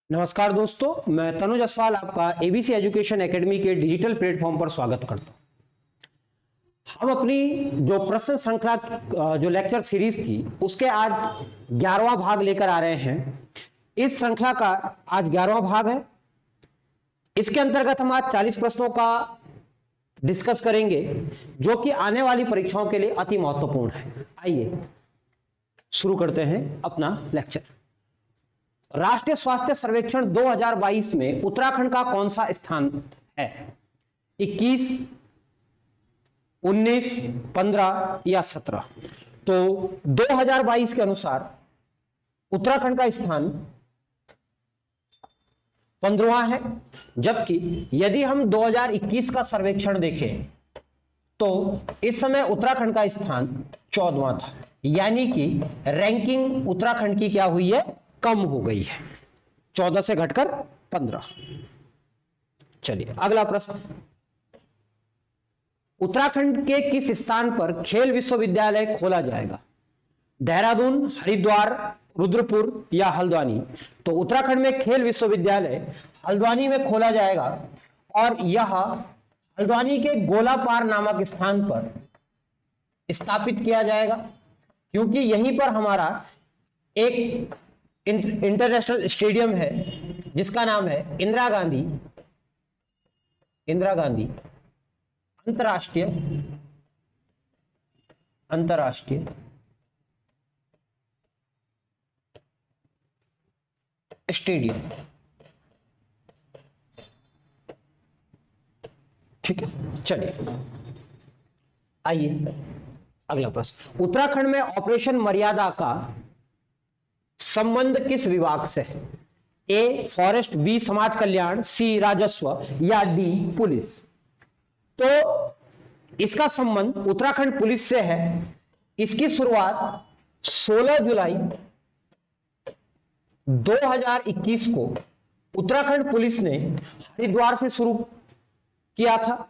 नमस्कार दोस्तों, मैं तनुज असवाल आपका एबीसी एजुकेशन एकेडमी के डिजिटल प्लेटफॉर्म पर स्वागत करता हूं। हम अपनी जो प्रश्न श्रृंखला जो लेक्चर सीरीज थी उसके आज 11वां भाग लेकर आ रहे हैं। इस श्रृंखला का आज 11वां भाग है। इसके अंतर्गत हम आज 40 प्रश्नों का डिस्कस करेंगे जो कि आने वाली परीक्षाओं के लिए अति महत्वपूर्ण है। आइए शुरू करते हैं अपना लेक्चर। राष्ट्रीय स्वास्थ्य सर्वेक्षण 2022 में उत्तराखंड का कौन सा स्थान है? 21, 19, 15 या 17? तो 2022 के अनुसार उत्तराखंड का स्थान 15वां है, जबकि यदि हम 2021 का सर्वेक्षण देखें तो इस समय उत्तराखंड का स्थान 14वां था, यानी कि रैंकिंग उत्तराखंड की क्या हुई है? कम हो गई है, 14 से घटकर 15। चलिए अगला प्रश्न। उत्तराखंड के किस स्थान पर खेल विश्वविद्यालय खोला जाएगा? देहरादून, हरिद्वार, रुद्रपुर या हल्द्वानी? तो उत्तराखंड में खेल विश्वविद्यालय हल्द्वानी में खोला जाएगा और यह हल्द्वानी के गोलापार नामक स्थान पर स्थापित किया जाएगा, क्योंकि यहीं पर हमारा एक इंटरनेशनल स्टेडियम है जिसका नाम है इंदिरा गांधी अंतरराष्ट्रीय स्टेडियम। ठीक है, चलिए आइए अगला प्रश्न। उत्तराखंड में ऑपरेशन मर्यादा का संबंध किस विभाग से है? ए फॉरेस्ट, बी समाज कल्याण, सी राजस्व या डी पुलिस? तो इसका संबंध उत्तराखंड पुलिस से है। इसकी शुरुआत 16 जुलाई 2021 को उत्तराखंड पुलिस ने हरिद्वार से शुरू किया था।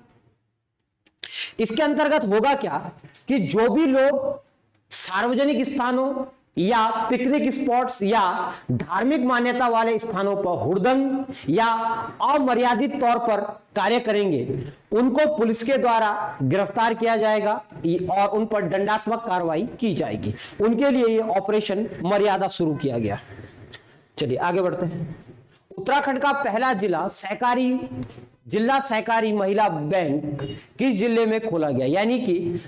इसके अंतर्गत होगा क्या कि जो भी लोग सार्वजनिक स्थानों या पिकनिक स्पॉट्स या धार्मिक मान्यता वाले स्थानों पर हुड़दंग या अमर्यादित तौर पर कार्य करेंगे, उनको पुलिस के द्वारा गिरफ्तार किया जाएगा और उन पर दंडात्मक कार्रवाई की जाएगी। उनके लिए ये ऑपरेशन मर्यादा शुरू किया गया। चलिए आगे बढ़ते हैं। उत्तराखंड का पहला जिला सहकारी महिला बैंक किस जिले में खोला गया? यानी कि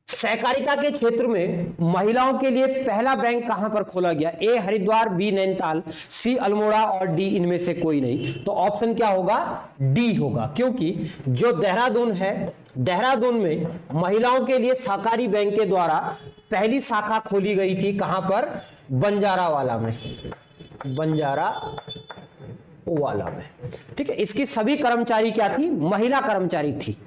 सहकारिता के क्षेत्र में महिलाओं के लिए पहला बैंक कहां पर खोला गया? ए हरिद्वार, बी नैनीताल, सी अल्मोड़ा और डी इनमें से कोई नहीं। तो ऑप्शन क्या होगा? डी होगा, क्योंकि जो देहरादून है, देहरादून में महिलाओं के लिए सहकारी बैंक के द्वारा पहली शाखा खोली गई थी। कहां पर? बंजारावाला में। ठीक है, इसकी सभी कर्मचारी क्या थी? महिला कर्मचारी थी।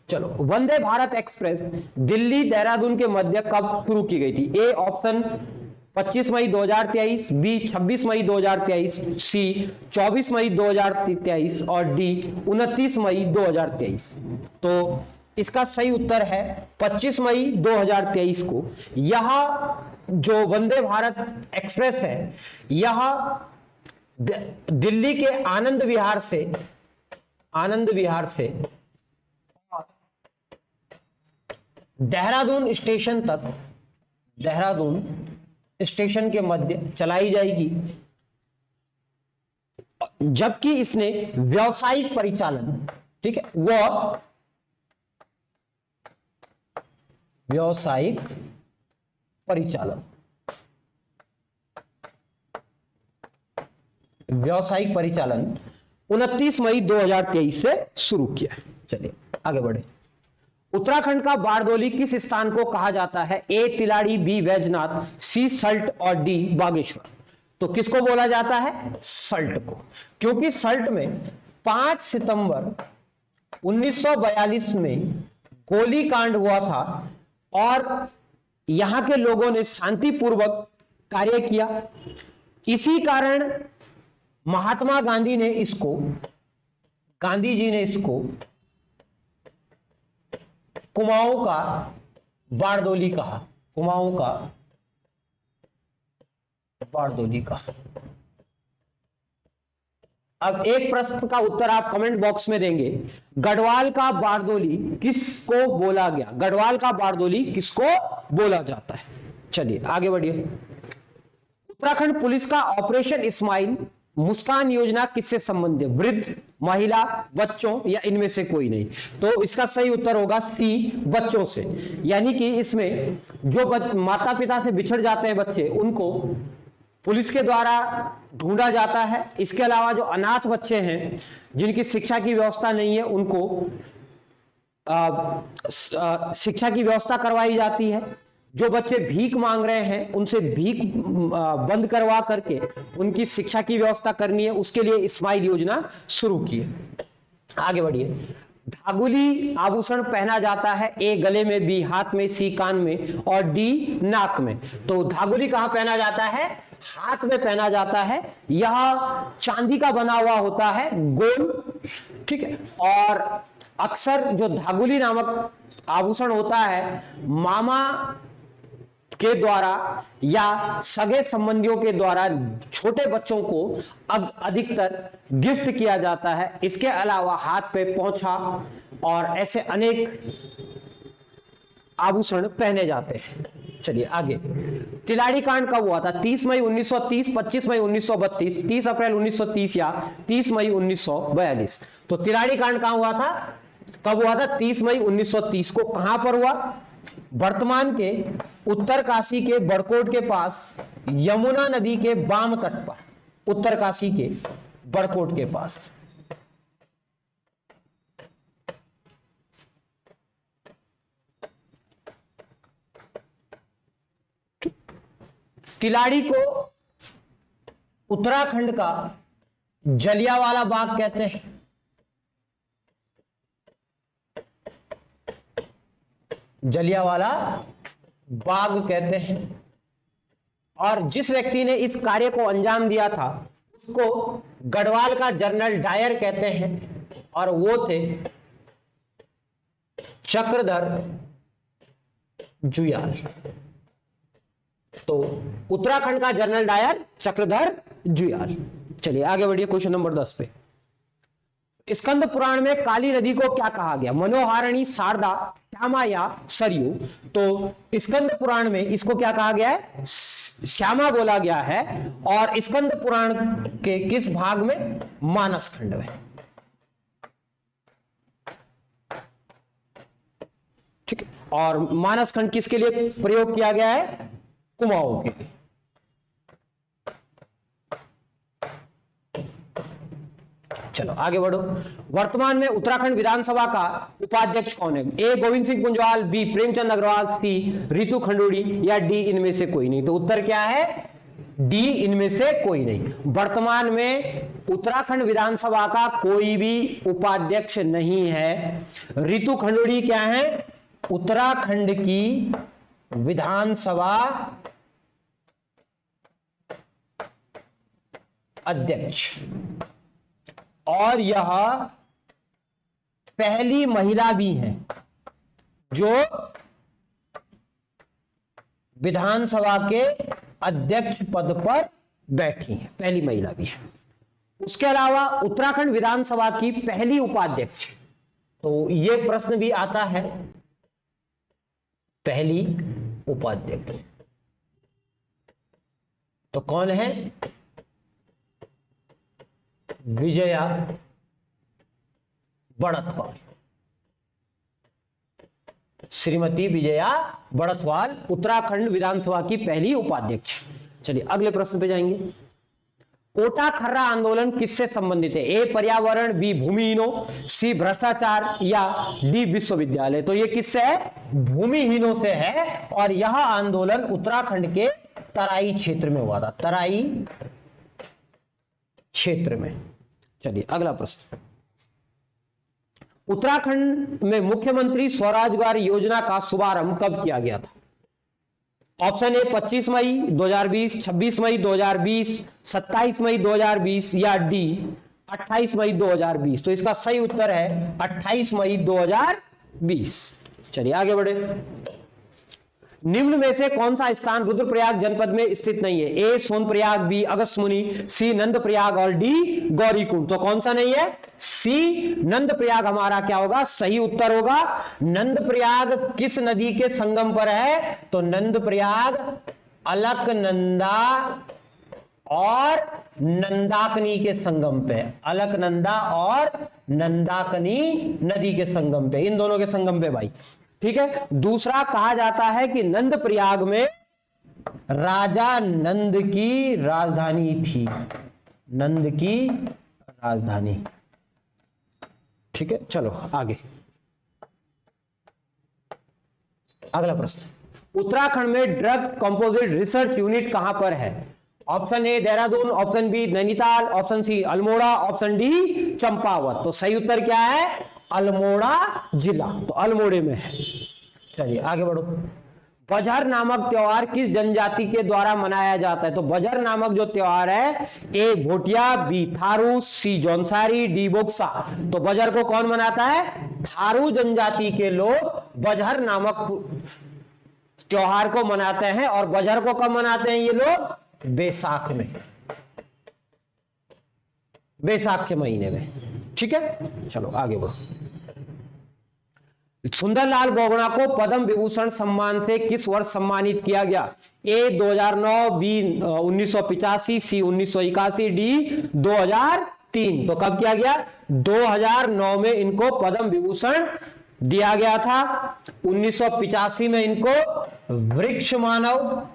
चलो, वंदे भारत एक्सप्रेस दिल्ली देहरादून के मध्य कब शुरू की गई थी? ए ऑप्शन 25 मई 2023, बी 26 मई 2023, सी 24 मई 2023 और डी 29 मई 2023। तो इसका सही उत्तर है 25 मई 2023 को। यह जो वंदे भारत एक्सप्रेस है, यह दिल्ली के आनंद विहार से देहरादून स्टेशन के मध्य चलाई जाएगी, जबकि इसने व्यावसायिक परिचालन, ठीक है, वह व्यावसायिक परिचालन 29 मई 2023 से शुरू किया। चलिए आगे बढ़े। उत्तराखंड का बारडोली किस स्थान को कहा जाता है? ए तिलाड़ी, बी वैजनाथ, सी सल्ट और डी बागेश्वर? तो किसको बोला जाता है? सल्ट को, क्योंकि सल्ट में 5 सितंबर 1942 में गोलीकांड हुआ था और यहां के लोगों ने शांतिपूर्वक कार्य किया। इसी कारण महात्मा गांधी जी ने इसको कुमाऊं का बारडोली कहा, कुमाऊं का बारदोली का। अब एक प्रश्न का उत्तर आप कमेंट बॉक्स में देंगे, गढ़वाल का बारदोली किसको बोला गया? गढ़वाल का बारदोली किसको बोला जाता है? चलिए आगे बढ़िए। उत्तराखंड पुलिस का ऑपरेशन स्माइल मुस्कान योजना किससे संबंधित? वृद्ध, महिला, बच्चों या इनमें से कोई नहीं? तो इसका सही उत्तर होगा सी, बच्चों से। यानी कि इसमें जो माता पिता से बिछड़ जाते हैं बच्चे, उनको पुलिस के द्वारा ढूंढा जाता है। इसके अलावा जो अनाथ बच्चे हैं, जिनकी शिक्षा की व्यवस्था नहीं है, उनको शिक्षा की व्यवस्था करवाई जाती है। जो बच्चे भीख मांग रहे हैं, उनसे भीख बंद करवा करके उनकी शिक्षा की व्यवस्था करनी है, उसके लिए स्माइल योजना शुरू की है। आगे बढ़िए। धागुली आभूषण पहना जाता है, ए गले में, बी हाथ में, सी कान में और डी नाक में। तो धागुली कहां पहना जाता है? हाथ में पहना जाता है। यह चांदी का बना हुआ होता है, गोल, ठीक है। और अक्सर जो धागुली नामक आभूषण होता है, मामा के द्वारा या सगे संबंधियों के द्वारा छोटे बच्चों को अधिकतर गिफ्ट किया जाता है। इसके अलावा हाथ पे पोंछा और ऐसे अनेक आभूषण पहने जाते हैं। चलिए आगे। तिलाड़ी कांड कब हुआ था? 30 मई 1930, 25 मई 1932, 30 अप्रैल 1930 या 30 मई 1942? तो तिलाड़ी कांड कहां हुआ था? कब हुआ था? 30 मई 1930 को। कहां पर हुआ? वर्तमान के उत्तरकाशी के बड़कोट के पास, यमुना नदी के बाम तट पर, उत्तरकाशी के बड़कोट के पास। तिलाड़ी को उत्तराखंड का जलियांवाला बाग कहते हैं। जलियांवाला बाग कहते हैं। और जिस व्यक्ति ने इस कार्य को अंजाम दिया था, उसको गढ़वाल का जनरल डायर कहते हैं, और वो थे चक्रधर जुयाल। तो उत्तराखंड का जनरल डायर चक्रधर जुयाल। चलिए आगे बढ़िए क्वेश्चन नंबर 10 पे। स्कंद पुराण में काली नदी को क्या कहा गया? मनोहारिणी, शारदा, श्यामा या सरयू? तो स्कंद पुराण में इसको क्या कहा गया है? श्यामा बोला गया है। और स्कंद पुराण के किस भाग में? मानस खंड में। ठीक है। और मानस खंड किसके लिए प्रयोग किया गया है? कुमाऊं के लिए। चलो आगे बढ़ो। वर्तमान में उत्तराखंड विधानसभा का उपाध्यक्ष कौन है? ए गोविंद सिंह कुंजवाल, बी प्रेमचंद अग्रवाल, सी रितु खंडूड़ी या डी इनमें से कोई नहीं? तो उत्तर क्या है? डी इनमें से कोई नहीं। वर्तमान में उत्तराखंड विधानसभा का कोई भी उपाध्यक्ष नहीं है। रितु खंडूड़ी क्या है? उत्तराखंड की विधानसभा अध्यक्ष, और यह पहली महिला भी है जो विधानसभा के अध्यक्ष पद पर बैठी है, पहली महिला भी है। उसके अलावा उत्तराखंड विधानसभा की पहली उपाध्यक्ष, तो यह प्रश्न भी आता है, पहली उपाध्यक्ष तो कौन है? विजया बड़थवाल। श्रीमती विजया बड़थवाल उत्तराखंड विधानसभा की पहली उपाध्यक्ष। चलिए अगले प्रश्न पे जाएंगे। कोटा खर्रा आंदोलन किससे संबंधित है? ए पर्यावरण, बी भूमिहीनों, सी भ्रष्टाचार या डी विश्वविद्यालय? तो ये किससे है? भूमिहीनों से है। और यह आंदोलन उत्तराखंड के तराई क्षेत्र में हुआ था, तराई क्षेत्र में। चलिए अगला प्रश्न। उत्तराखंड में मुख्यमंत्री स्वरोजगार योजना का शुभारंभ कब किया गया था? ऑप्शन ए 25 मई 2020, 26 मई 2020, 27 मई 2020 या डी 28 मई 2020? तो इसका सही उत्तर है 28 मई 2020। चलिए आगे बढ़े। निम्न में से कौन सा स्थान रुद्रप्रयाग जनपद में स्थित नहीं है? ए सोनप्रयाग, बी अगस्त्यमुनि, सी नंदप्रयाग और डी गौरीकुंड। तो कौन सा नहीं है? सी नंदप्रयाग हमारा क्या होगा? सही उत्तर होगा। नंदप्रयाग किस नदी के संगम पर है? तो नंदप्रयाग अलकनंदा और नंदाकनी के संगम पे, अलकनंदा और नंदाकनी नदी के संगम पे, इन दोनों के संगम पे भाई। ठीक है। दूसरा, कहा जाता है कि नंदप्रयाग में राजा नंद की राजधानी थी, नंद की राजधानी। ठीक है, चलो आगे। अगला प्रश्न, उत्तराखंड में ड्रग्स कंपोजिट रिसर्च यूनिट कहां पर है? Option A Dehradun, option B Nainital, option C Almora, option D Champawat. तो सही उत्तर क्या है? अल्मोड़ा जिला, तो अल्मोड़े में है। चलिए आगे बढ़ो। बजहर नामक त्योहार किस जनजाति के द्वारा मनाया जाता है? तो बजहर नामक जो त्योहार है, ए भोटिया, बी थारू, सी जौनसारी, डी बोक्सा। तो बजहर को कौन मनाता है? थारू जनजाति के लोग बजहर नामक त्योहार को मनाते हैं। और बजहर को कब मनाते हैं ये लोग? बैसाख में, बैसाख के महीने में। ठीक है, चलो आगे बढ़ो। सुंदरलाल बोगड़ा को पद्म विभूषण सम्मान से किस वर्ष सम्मानित किया गया? ए 2009, बी 1985, सी 1981, डी 2003। तो कब किया गया? 2009 में इनको पद्म विभूषण दिया गया था। 1985 में इनको वृक्ष मानव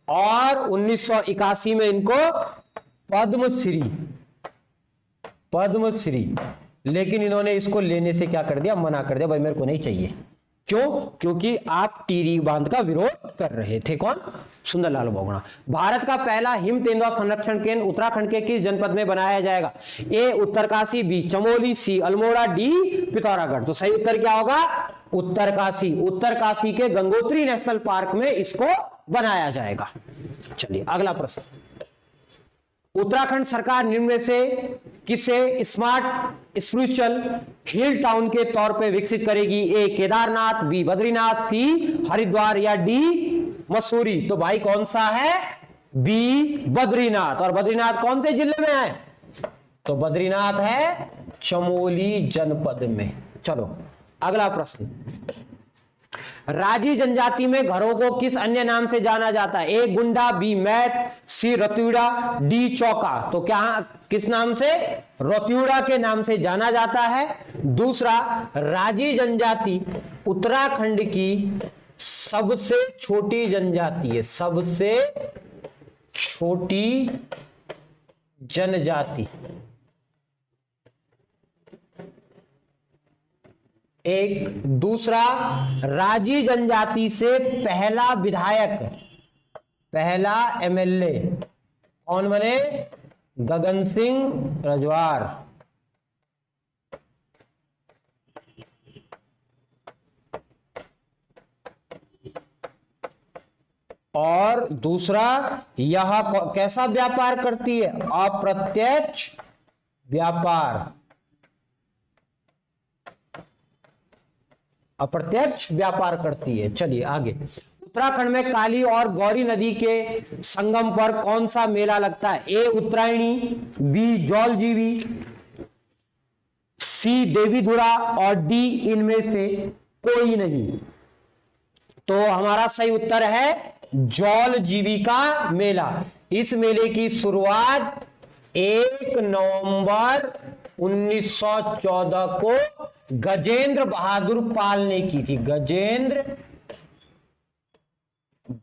और 1981 में इनको पद्मश्री, पद्मश्री। लेकिन इन्होंने इसको लेने से क्या कर दिया? मना कर दिया, भाई मेरे को नहीं चाहिए। क्यों? क्योंकि आप टिहरी बांध का विरोध कर रहे थे। कौन? सुंदरलाल बोगड़ा। भारत का पहला हिम तेंदुआ संरक्षण केंद्र उत्तराखंड के किस जनपद में बनाया जाएगा? ए उत्तरकाशी, बी चमोली, सी अल्मोड़ा, डी पिथौरागढ़। तो सही उत्तर क्या होगा? उत्तरकाशी। उत्तरकाशी के गंगोत्री नेशनल पार्क में इसको बनाया जाएगा। चलिए अगला प्रश्न, उत्तराखंड सरकार निम्न में से किसे स्मार्ट स्पिरिचुअल हिल टाउन के तौर पे विकसित करेगी? ए केदारनाथ, बी बद्रीनाथ, सी हरिद्वार या डी मसूरी। तो भाई कौन सा है? बी बद्रीनाथ। और बद्रीनाथ कौन से जिले में है? तो बद्रीनाथ है चमोली जनपद में। चलो अगला प्रश्न, राजी जनजाति में घरों को किस अन्य नाम से जाना जाता है? ए गुंडा, बी मैट, सी रतियुड़ा, डी चौका। तो क्या किस नाम से? रतियुड़ा के नाम से जाना जाता है। दूसरा, राजी जनजाति उत्तराखंड की सबसे छोटी जनजाति है, सबसे छोटी जनजाति। एक दूसरा, राजी जनजाति से पहला विधायक, पहला एमएलए कौन बने? गगन सिंह रजवार। और दूसरा, यह कैसा व्यापार करती है? अप्रत्यक्ष व्यापार, अप्रत्यक्ष व्यापार करती है। चलिए आगे, उत्तराखंड में काली और गौरी नदी के संगम पर कौन सा मेला लगता है? ए उत्तरायणी, बी जौलजीबी, सी देवीधुरा और डी इनमें से कोई नहीं। तो हमारा सही उत्तर है जौलजीबी का मेला। इस मेले की शुरुआत 1 नवंबर 1914 को गजेंद्र बहादुर पाल ने की थी। गजेंद्र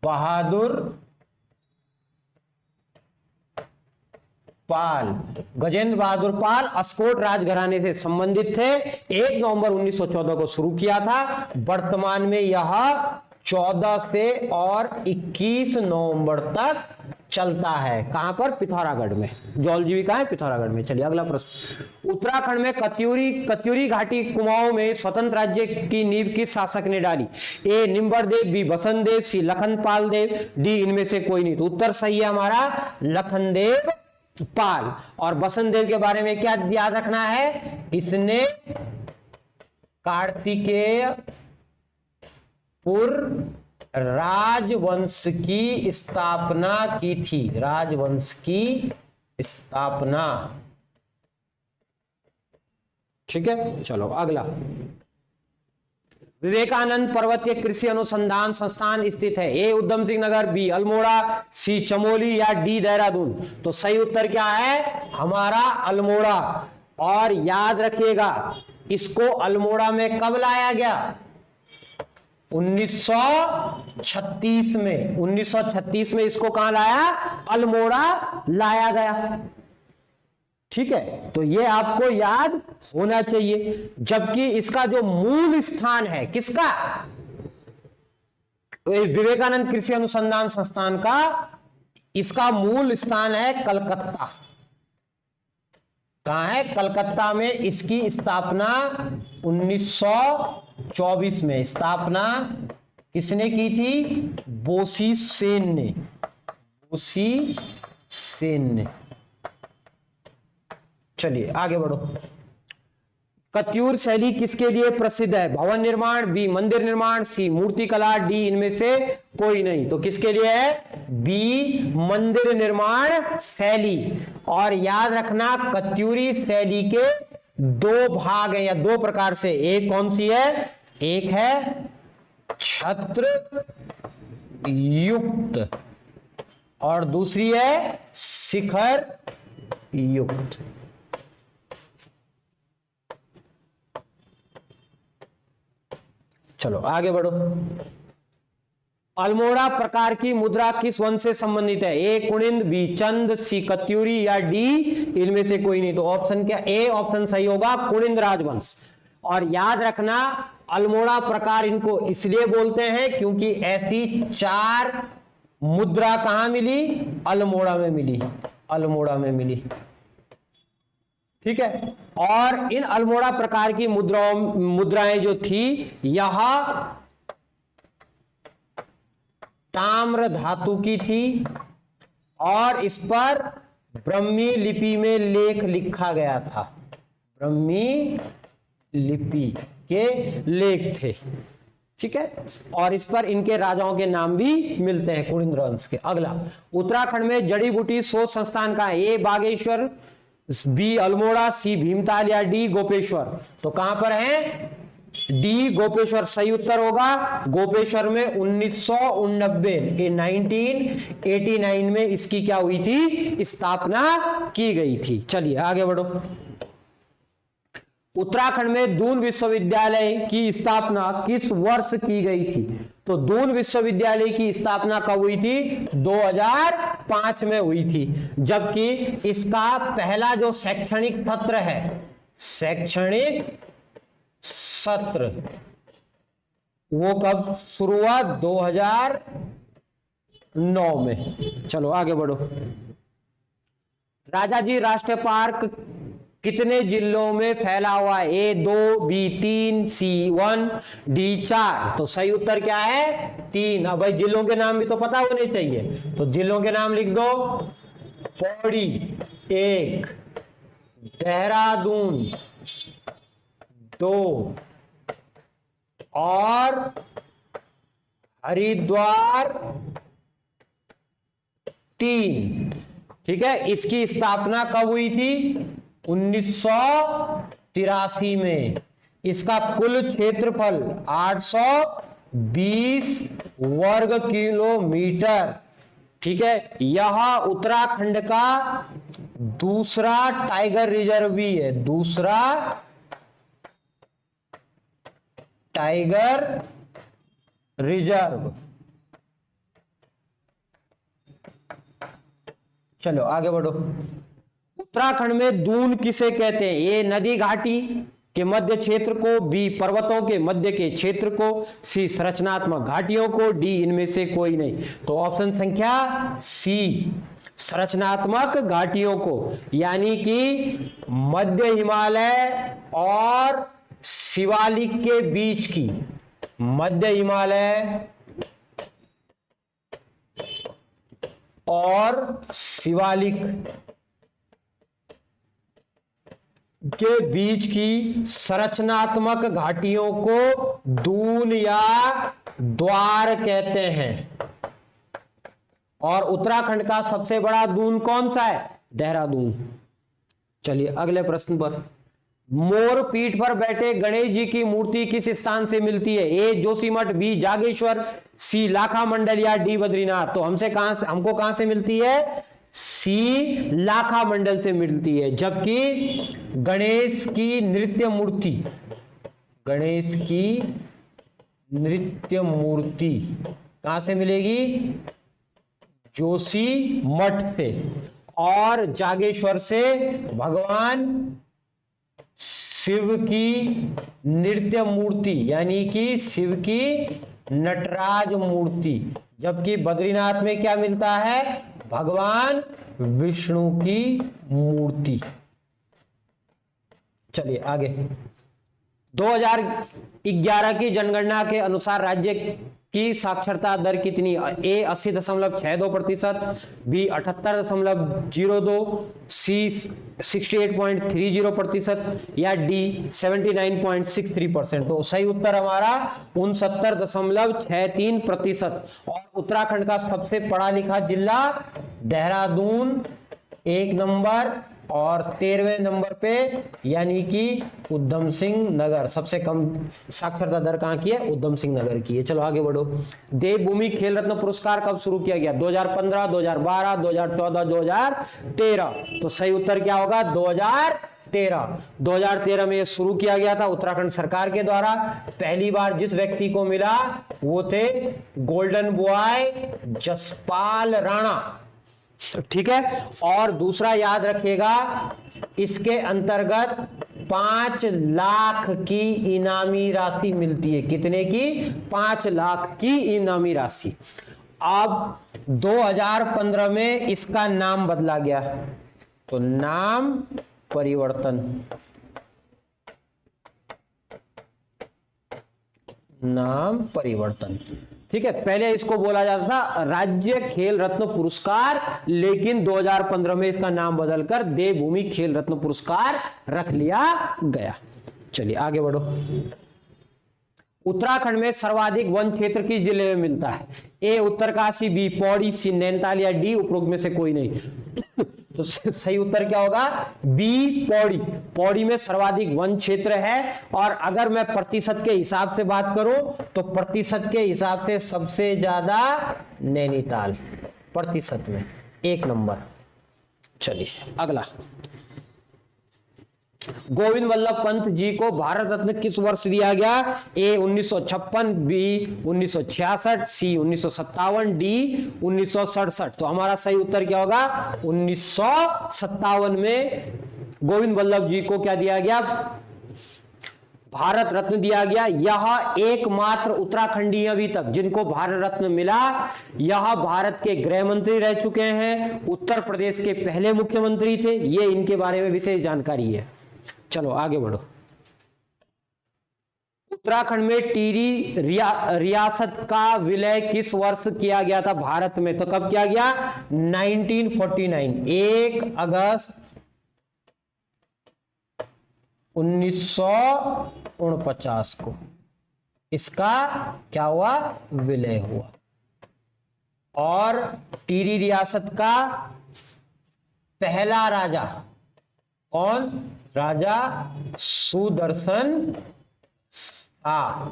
बहादुर पाल, गजेंद्र बहादुर पाल अस्कोट राजघराने से संबंधित थे। 1 नवंबर 1914 को शुरू किया था। वर्तमान में यह 14 से और 21 नवंबर तक चलता है। कहां पर? पिथौरागढ़ में। जौलजीबी कहां है? पिथौरागढ़ में। चलिए अगला प्रश्न, उत्तराखंड में कत्यूरी घाटी कुमाऊं में स्वतंत्र राज्य की नींव किस शासक ने डाली? ए निम्बर देव, बी बसंत देव, सी लखन पाल देव, डी इनमें से कोई नहीं। तो उत्तर सही है हमारा लखन देव पाल। और बसंत देव के बारे में क्या याद रखना है? इसने कार्तिकेय पुर राजवंश की स्थापना की थी, राजवंश की स्थापना। ठीक है, चलो अगला। विवेकानंद पर्वतीय कृषि अनुसंधान संस्थान स्थित है, ए उधम सिंह नगर, बी अल्मोड़ा, सी चमोली या डी देहरादून। तो सही उत्तर क्या है हमारा अल्मोड़ा। और याद रखिएगा इसको अल्मोड़ा में कब लाया गया, 1936 में। 1936 में इसको कहां लाया, अल्मोड़ा लाया गया। ठीक है, तो ये आपको याद होना चाहिए। जबकि इसका जो मूल स्थान है किसका, विवेकानंद कृषि अनुसंधान संस्थान का, इसका मूल स्थान है कलकत्ता। कहां है, कलकत्ता में। इसकी स्थापना 1924 में स्थापना किसने की थी, बोसी सेन ने, बोसी सेन ने। चलिए आगे बढ़ो। कत्यूर शैली किसके लिए प्रसिद्ध है, भवन निर्माण, बी मंदिर निर्माण, सी मूर्तिकला, डी इनमें से कोई नहीं। तो किसके लिए है, बी मंदिर निर्माण शैली। और याद रखना कत्यूरी शैली के दो भाग हैं या दो प्रकार से, एक कौन सी है, एक है छत्र युक्त और दूसरी है शिखर युक्त। चलो आगे बढ़ो। अल्मोड़ा प्रकार की मुद्रा किस वंश से संबंधित है, ए कुणिंद, बी चंद, सी कत्यूरी या डी इनमें से कोई नहीं। तो ऑप्शन क्या, ए ऑप्शन सही होगा, कुणिंद राजवंश। और याद रखना अल्मोड़ा प्रकार इनको इसलिए बोलते हैं क्योंकि ऐसी 4 मुद्रा कहां मिली, अल्मोड़ा में मिली, अल्मोड़ा में मिली। ठीक है, और इन अल्मोड़ा प्रकार की मुद्राएं जो थी यह ताम्र धातु की थी और इस पर ब्रह्मी लिपि में लेख लिखा गया था, ब्रह्मी लिपि के लेख थे। ठीक है, और इस पर इनके राजाओं के नाम भी मिलते हैं कुणिंद वंश के। अगला, उत्तराखंड में जड़ी बूटी शोध संस्थान का है, ए बागेश्वर, बी अल्मोड़ा, सी भीमताल या डी गोपेश्वर। तो कहां पर है, डी गोपेश्वर सही उत्तर होगा। गोपेश्वर में 1989 में इसकी क्या हुई थी, स्थापना की गई थी। चलिए आगे बढ़ो। उत्तराखंड में दून विश्वविद्यालय की स्थापना किस वर्ष की गई थी। तो दून विश्वविद्यालय की स्थापना कब हुई थी, 2005 में हुई थी। जबकि इसका पहला जो शैक्षणिक सत्र है, शैक्षणिक सत्र वो कब शुरू हुआ, 2009 में। चलो आगे बढ़ो। राजाजी राष्ट्रीय पार्क कितने जिलों में फैला हुआ है, ए 2, बी 3, सी 1, डी 4। तो सही उत्तर क्या है, 3। अब भाई जिलों के नाम भी तो पता होने चाहिए, तो जिलों के नाम लिख दो, पौड़ी 1, देहरादून 2 और हरिद्वार 3। ठीक है, इसकी स्थापना कब हुई थी, 1983 में। इसका कुल क्षेत्रफल 820 वर्ग किलोमीटर। ठीक है, यह उत्तराखंड का दूसरा टाइगर रिजर्व भी है, दूसरा टाइगर रिजर्व। चलो आगे बढ़ो। उत्तराखंड में दून किसे कहते हैं, ए नदी घाटी के मध्य क्षेत्र को, बी पर्वतों के मध्य के क्षेत्र को, सी संरचनात्मक घाटियों को, डी इनमें से कोई नहीं। तो ऑप्शन संख्या सी, संरचनात्मक घाटियों को, यानी कि मध्य हिमालय और शिवालिक के बीच की, मध्य हिमालय और शिवालिक के बीच की संरचनात्मक घाटियों को दून या द्वार कहते हैं। और उत्तराखंड का सबसे बड़ा दून कौन सा है? देहरादून। चलिए अगले प्रश्न पर। मोर पीठ पर बैठे गणेश जी की मूर्ति किस स्थान से मिलती है? ए जोशीमठ, बी जागेश्वर, सी लाखा मंडल या डी बद्रीनाथ। तो हमको कहां से मिलती है? सी लाखा मंडल से मिलती है। जबकि गणेश की नृत्य मूर्ति, गणेश की नृत्य मूर्ति कहां से मिलेगी? जोशी मठ से। और जागेश्वर से भगवान शिव की नृत्य मूर्ति यानी कि शिव की नटराज मूर्ति। जबकि बद्रीनाथ में क्या मिलता है? भगवान विष्णु की मूर्ति। चलिए आगे। 2011 की जनगणना के अनुसार राज्य की साक्षरता दर कितनी? ए 80.62%, बी 78.02%, सी 68.30% या डी 79.63%। तो सही उत्तर हमारा 69.63%। और उत्तराखंड का सबसे पढ़ा लिखा जिला देहरादून 1 नंबर, और 13वें नंबर पे यानी कि उधम सिंह नगर। सबसे कम साक्षरता दर कहां की है? उधम सिंह नगर की है। चलो आगे बढ़ो। देवभूमि खेल रत्न पुरस्कार कब शुरू किया गया? 2015, 2012, 2014, 2013। तो सही उत्तर क्या होगा? 2013। 2013 में यह शुरू किया गया था उत्तराखंड सरकार के द्वारा। पहली बार जिस व्यक्ति को मिला वो थे गोल्डन बॉय जसपाल राणा। ठीक है। और दूसरा याद रखिएगा, इसके अंतर्गत 5 लाख की इनामी राशि मिलती है। कितने की? 5 लाख की इनामी राशि। अब 2015 में इसका नाम बदला गया, तो नाम परिवर्तन, नाम परिवर्तन। ठीक है। पहले इसको बोला जाता था राज्य खेल रत्न पुरस्कार, लेकिन 2015 में इसका नाम बदलकर देवभूमि खेल रत्न पुरस्कार रख लिया गया। चलिए आगे बढ़ो। उत्तराखंड में सर्वाधिक वन क्षेत्र किस जिले में मिलता है? ए उत्तरकाशी, बी पौड़ी, सी नैनीताल या डी उपरोक्त में से कोई नहीं। तो सही उत्तर क्या होगा? बी पौड़ी। पौड़ी में सर्वाधिक वन क्षेत्र है। और अगर मैं प्रतिशत के हिसाब से बात करूं तो प्रतिशत के हिसाब से सबसे ज्यादा नैनीताल, प्रतिशत में 1 नंबर। चलिए अगला। गोविंद वल्लभ पंत जी को भारत रत्न किस वर्ष दिया गया? ए 1956, बी 1966, सी 1957, डी 1967। तो हमारा सही उत्तर क्या होगा? 1957 में गोविंद वल्लभ जी को क्या दिया गया? भारत रत्न दिया गया। यह एकमात्र उत्तराखंडी अभी तक जिनको भारत रत्न मिला। यह भारत के गृह मंत्री रह चुके हैं, उत्तर प्रदेश के पहले मुख्यमंत्री थे। ये इनके बारे में विशेष जानकारी है। चलो आगे बढ़ो। उत्तराखंड में टिहरी रियासत का विलय किस वर्ष किया गया था भारत में? तो कब किया गया? 1949, 1 अगस्त 1949 को इसका क्या हुआ? विलय हुआ। और टिहरी रियासत का पहला राजा कौन? राजा सुदर्शन शाह।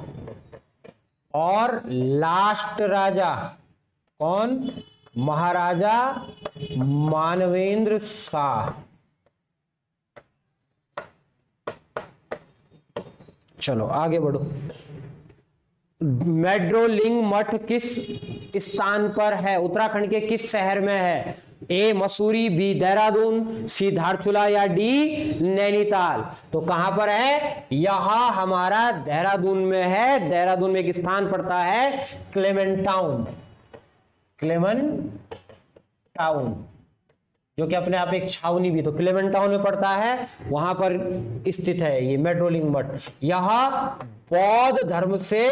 और लास्ट राजा कौन? महाराजा मानवेंद्र शाह। चलो आगे बढ़ो। मेड्रोलिंग मठ किस स्थान पर है? उत्तराखंड के किस शहर में है? ए मसूरी, बी देहरादून, सी धारचूला या डी नैनीताल। तो कहां पर है? यहां हमारा देहरादून में है। देहरादून में एक स्थान पड़ता है क्लेमेंट टाउन, क्लेमेंट टाउन, जो कि अपने आप एक छावनी भी। तो क्लेमेंट टाउन में पड़ता है, वहां पर स्थित है ये मेड्रोलिंग मठ। यह बौद्ध धर्म से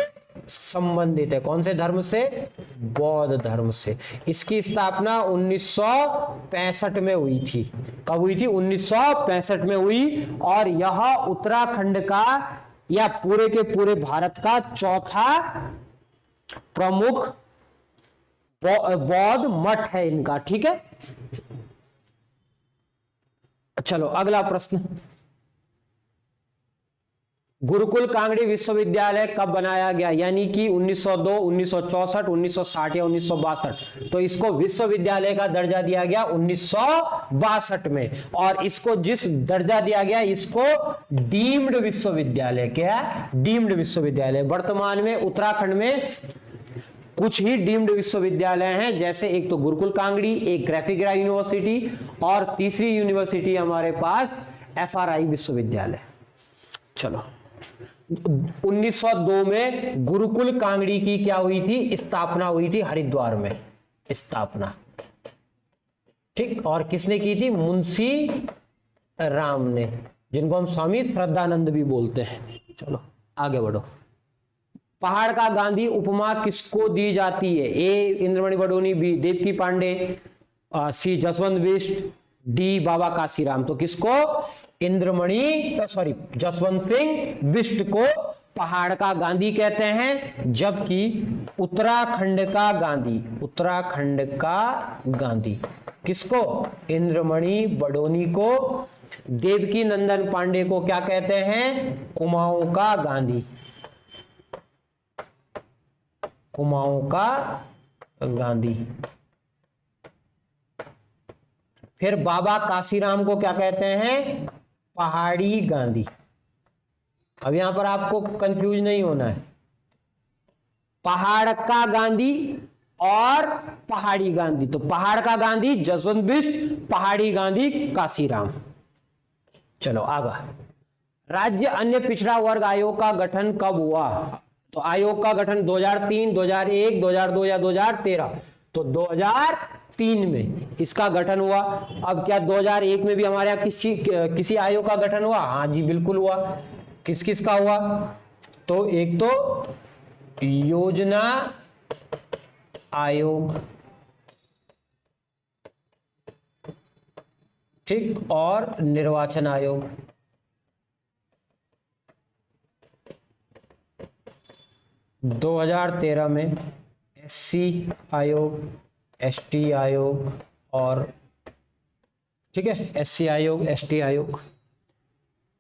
संबंधित है। कौन से धर्म से? बौद्ध धर्म से। इसकी स्थापना 1965 में हुई थी। कब हुई थी? 1965 में हुई। और यह उत्तराखंड का या पूरे के पूरे भारत का चौथा प्रमुख बौद्ध मठ है इनका। ठीक है, चलो अगला प्रश्न, गुरुकुल कांगड़ी विश्वविद्यालय कब बनाया गया, यानी कि 1902, 1964, 1960 या 1962। तो इसको विश्वविद्यालय का दर्जा दिया गया 1962 में, और इसको जिस दर्जा दिया गया इसको डीम्ड विश्वविद्यालय, क्या डीम्ड विश्वविद्यालय। वर्तमान में उत्तराखंड में कुछ ही डीम्ड विश्वविद्यालय हैं, जैसे एक तो गुरुकुल कांगड़ी, एक ग्राफिकरा यूनिवर्सिटी, और तीसरी यूनिवर्सिटी हमारे पास FRI विश्वविद्यालय। चलो 1902 में गुरुकुल कांगड़ी की क्या हुई थी, स्थापना हुई थी, हरिद्वार में स्थापना। ठीक, और किसने की थी, मुंशी राम ने, जिनको हम स्वामी श्रद्धानंद भी बोलते हैं। चलो आगे बढ़ो। पहाड़ का गांधी उपमा किसको दी जाती है, ए इंद्रमणि बडोनी, बी देवकी पांडे, सी जसवंत बिष्ट, डी बाबा काशीराम। तो किसको, जसवंत सिंह बिष्ट को पहाड़ का गांधी कहते हैं, जबकि उत्तराखंड का गांधी किसको, इंद्रमणि बडोनी को, देवकी नंदन पांडे को क्या कहते हैं, कुमाऊं का गांधी, कुमाऊं का गांधी। फिर बाबा काशीराम को क्या कहते हैं, पहाड़ी गांधी। अब यहां पर आपको कंफ्यूज नहीं होना है, पहाड़ का गांधी और पहाड़ी गांधी। तो पहाड़ का गांधी जसवंत बिष्ट, पहाड़ी गांधी काशीराम। चलो आगे, राज्य अन्य पिछड़ा वर्ग आयोग का गठन कब हुआ। तो आयोग का गठन 2003, 2001, 2002 या 2013। तो 2003 में इसका गठन हुआ। अब क्या 2001 में भी हमारे यहाँ किसी आयोग का गठन हुआ, हाँ जी बिल्कुल हुआ। किस किस का हुआ, तो एक तो योजना आयोग, ठीक, और निर्वाचन आयोग। - 2013 में SC आयोग, ST आयोग, और ठीक है SC आयोग, ST आयोग,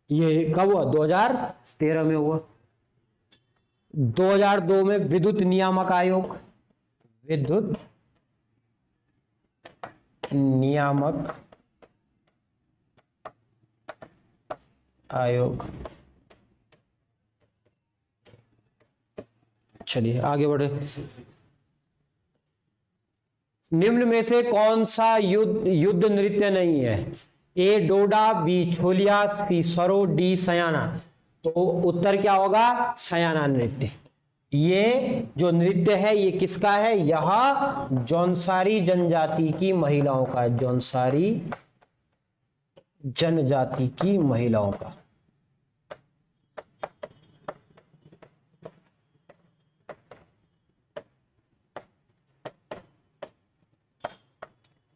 ये कब हुआ, 2013 में हुआ। 2002 में विद्युत नियामक आयोग, विद्युत नियामक आयोग। चलिए आगे बढ़े। निम्न में से कौन सा युद्ध नृत्य नहीं है, ए डोडा, बी छोलिया, सी सरो, डी सयाना। तो उत्तर क्या होगा, सयाना नृत्य। ये जो नृत्य है ये किसका है, यह जौनसारी जनजाति की महिलाओं का है, जौनसारी जनजाति की महिलाओं का।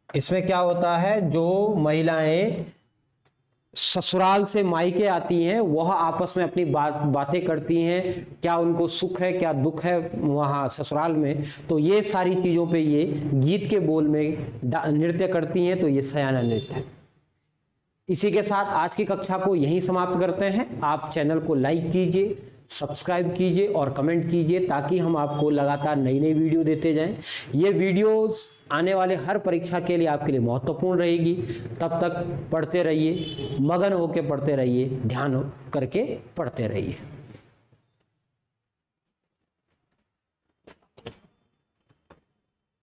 इसमें क्या होता है, जो महिलाएं ससुराल से मायके आती हैं वह आपस में अपनी बातें करती हैं, क्या उनको सुख है क्या दुख है वहाँ ससुराल में, तो ये सारी चीज़ों पे ये गीत के बोल में नृत्य करती हैं, तो ये सयाना नृत्य है। इसी के साथ आज की कक्षा को यहीं समाप्त करते हैं। आप चैनल को लाइक कीजिए, सब्सक्राइब कीजिए और कमेंट कीजिए, ताकि हम आपको लगातार नई नई वीडियो देते जाएं। ये वीडियोस आने वाले हर परीक्षा के लिए आपके लिए महत्वपूर्ण रहेगी। तब तक पढ़ते रहिए, मगन होकर पढ़ते रहिए, ध्यान करके पढ़ते रहिए।